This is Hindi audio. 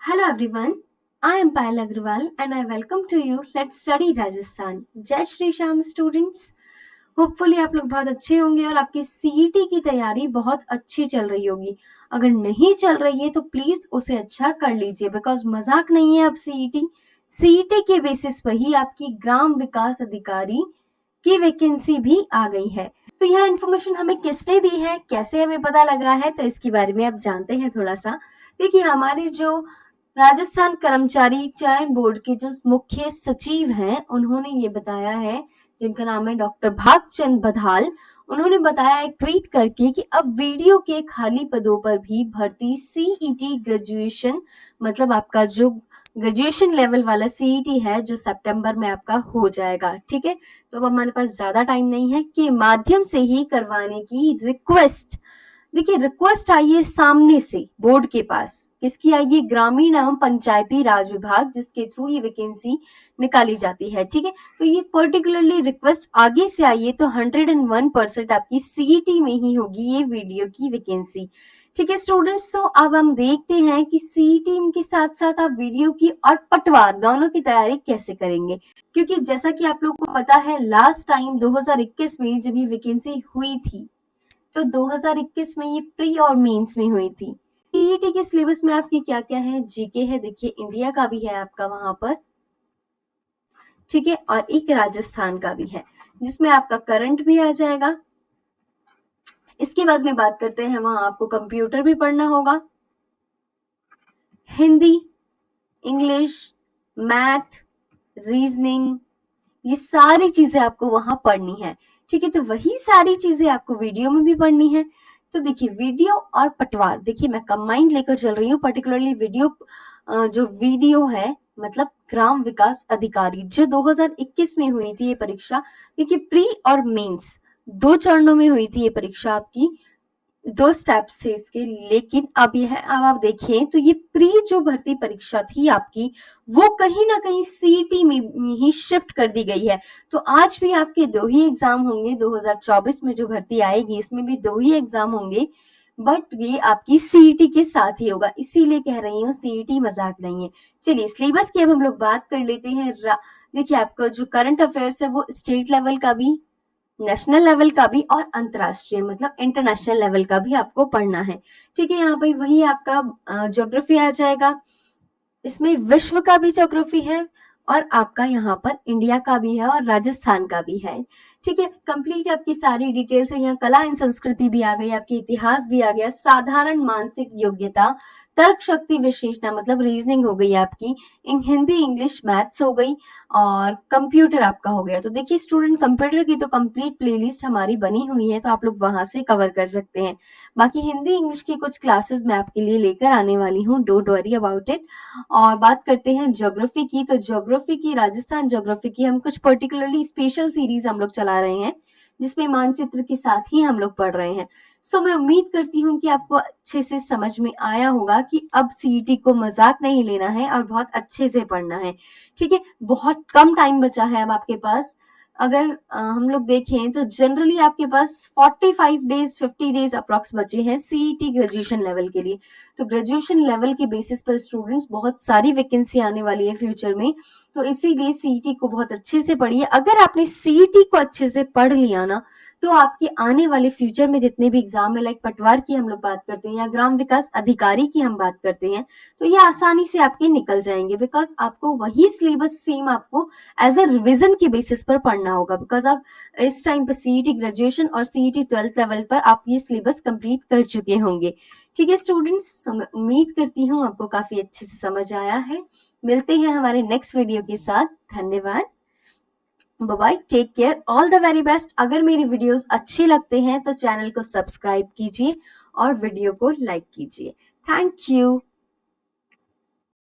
Hello everyone, I am Payal Agrawal and I welcome to you Let's Study Rajasthan. जय श्री श्याम स्टूडेंट्स, होपफुली आप लोग बहुत अच्छे होंगे और आपकी सीईटी की तैयारी बहुत अच्छी चल रही होगी। अगर नहीं चल रही है तो प्लीज उसे अच्छा कर लीजिए, बिकॉज मजाक नहीं है। अब सीईटी के बेसिस पर ही आपकी ग्राम विकास अधिकारी की वैकेंसी भी आ गई है। तो यह इन्फॉर्मेशन हमें किसने दी है, कैसे हमें पता लगा है, तो इसके बारे में आप जानते हैं थोड़ा सा। देखिए, हमारी जो राजस्थान कर्मचारी चयन बोर्ड के जो मुख्य सचिव हैं, उन्होंने ये बताया है, जिनका नाम है डॉक्टर भागचंद बधाल। उन्होंने बताया एक ट्वीट करके कि अब वीडियो के खाली पदों पर भी भर्ती सीईटी ग्रेजुएशन, मतलब आपका जो ग्रेजुएशन लेवल वाला सीईटी है, जो सितंबर में आपका हो जाएगा। ठीक है, तो अब हमारे पास ज्यादा टाइम नहीं है, के माध्यम से ही करवाने की रिक्वेस्ट। देखिए, रिक्वेस्ट आई है सामने से बोर्ड के पास। किसकी आई है? ग्रामीण एवं पंचायती राज विभाग, जिसके थ्रू ये वैकेंसी निकाली जाती है। ठीक है, तो ये पर्टिकुलरली रिक्वेस्ट आगे से आई है, तो 101% आपकी सीईटी में ही होगी ये वीडियो की वैकेंसी। ठीक है स्टूडेंट्स, तो अब हम देखते हैं कि सीईटी के साथ साथ आप वीडियो की और पटवार दोनों की तैयारी कैसे करेंगे। क्योंकि जैसा कि आप लोगों को पता है, लास्ट टाइम 2021 में जब ये वैकेंसी हुई थी, तो 2021 में ये प्री और मेंस में हुई थी। सीईटी के सिलेबस में आपके क्या क्या है? जीके है, देखिए इंडिया का भी है आपका वहां पर। ठीक है, और एक राजस्थान का भी है, जिसमें आपका करंट भी आ जाएगा। इसके बाद में बात करते हैं, वहां आपको कंप्यूटर भी पढ़ना होगा, हिंदी, इंग्लिश, मैथ, रीजनिंग, ये सारी चीजें आपको वहां पढ़नी है। ठीक है, तो वही सारी चीजें आपको वीडियो में भी पढ़नी है। तो देखिए, वीडियो और पटवार, देखिए मैं कंबाइंड लेकर चल रही हूँ। पर्टिकुलरली जो वीडियो है, मतलब ग्राम विकास अधिकारी, जो 2021 में हुई थी ये परीक्षा। देखिए, प्री और मेंस दो चरणों में हुई थी ये परीक्षा आपकी, दो स्टेप्स थे इसके। लेकिन अब आप देखें तो ये प्री जो भर्ती परीक्षा थी आपकी, वो कहीं ना कहीं सीईटी में ही शिफ्ट कर दी गई है। तो आज भी आपके दो ही एग्जाम होंगे। 2024 में जो भर्ती आएगी, इसमें भी दो ही एग्जाम होंगे, बट ये आपकी सीईटी के साथ ही होगा। इसीलिए कह रही हूँ, सीईटी मजाक नहीं है। चलिए, सिलेबस की अब हम लोग बात कर लेते हैं। देखिए, आपका जो करंट अफेयर्स है, वो स्टेट लेवल का भी, नेशनल लेवल का भी और अंतरराष्ट्रीय मतलब इंटरनेशनल लेवल का भी आपको पढ़ना है। ठीक है, यहाँ पे वही आपका ज्योग्राफी आ जाएगा। इसमें विश्व का भी ज्योग्राफी है और आपका यहाँ पर इंडिया का भी है और राजस्थान का भी है। ठीक है, कंप्लीट आपकी सारी डिटेल्स है। यहाँ कला एंड संस्कृति भी आ गई, आपकी इतिहास भी आ गया, साधारण मानसिक योग्यता, तर्क शक्ति विशेषता मतलब रीजनिंग हो गई आपकी, हिंदी, इंग्लिश, मैथ्स हो गई, और कंप्यूटर आपका हो गया। तो देखिए स्टूडेंट, कंप्यूटर की तो कंप्लीट प्लेलिस्ट हमारी बनी हुई है, तो आप लोग वहां से कवर कर सकते हैं। बाकी हिंदी, इंग्लिश की कुछ क्लासेस मैं आपके लिए लेकर आने वाली हूँ, डोंट वरी अबाउट इट। और बात करते हैं ज्योग्राफी की, तो ज्योग्राफी की, राजस्थान ज्योग्राफी की हम कुछ पर्टिकुलरली स्पेशल सीरीज हम लोग चला रहे हैं, जिसमें मानचित्र के साथ ही हम लोग पढ़ रहे हैं। सो मैं उम्मीद करती हूँ कि आपको अच्छे से समझ में आया होगा कि अब सीईटी को मजाक नहीं लेना है और बहुत अच्छे से पढ़ना है। ठीक है, बहुत कम टाइम बचा है अब आपके पास। अगर हम लोग देखें तो जनरली आपके पास 45 डेज 50 डेज अप्रॉक्स बचे हैं सीईटी ग्रेजुएशन लेवल के लिए। तो ग्रेजुएशन लेवल के बेसिस पर स्टूडेंट्स, बहुत सारी वैकेंसी आने वाली है फ्यूचर में, तो इसीलिए सीईटी को बहुत अच्छे से पढ़िए। अगर आपने सीईटी को अच्छे से पढ़ लिया ना, तो आपके आने वाले फ्यूचर में जितने भी एग्जाम है, लाइक पटवार की हम लोग बात करते हैं या ग्राम विकास अधिकारी की हम बात करते हैं, तो ये आसानी से आपके निकल जाएंगे, बिकॉज आपको वही सिलेबस सेम आपको एज अ रिविजन के बेसिस पर पढ़ना होगा। बिकॉज आप इस टाइम पर सीईटी ग्रेजुएशन और सीईटी 12th लेवल पर आप ये सिलेबस कंप्लीट कर चुके होंगे। ठीक है स्टूडेंट्स, उम्मीद करती हूँ आपको काफी अच्छे से समझ आया है। मिलते हैं हमारे नेक्स्ट वीडियो के साथ। धन्यवाद, bye bye, take care, all the very best. अगर मेरी वीडियोस अच्छे लगते हैं तो चैनल को सब्सक्राइब कीजिए और वीडियो को लाइक कीजिए। Thank you.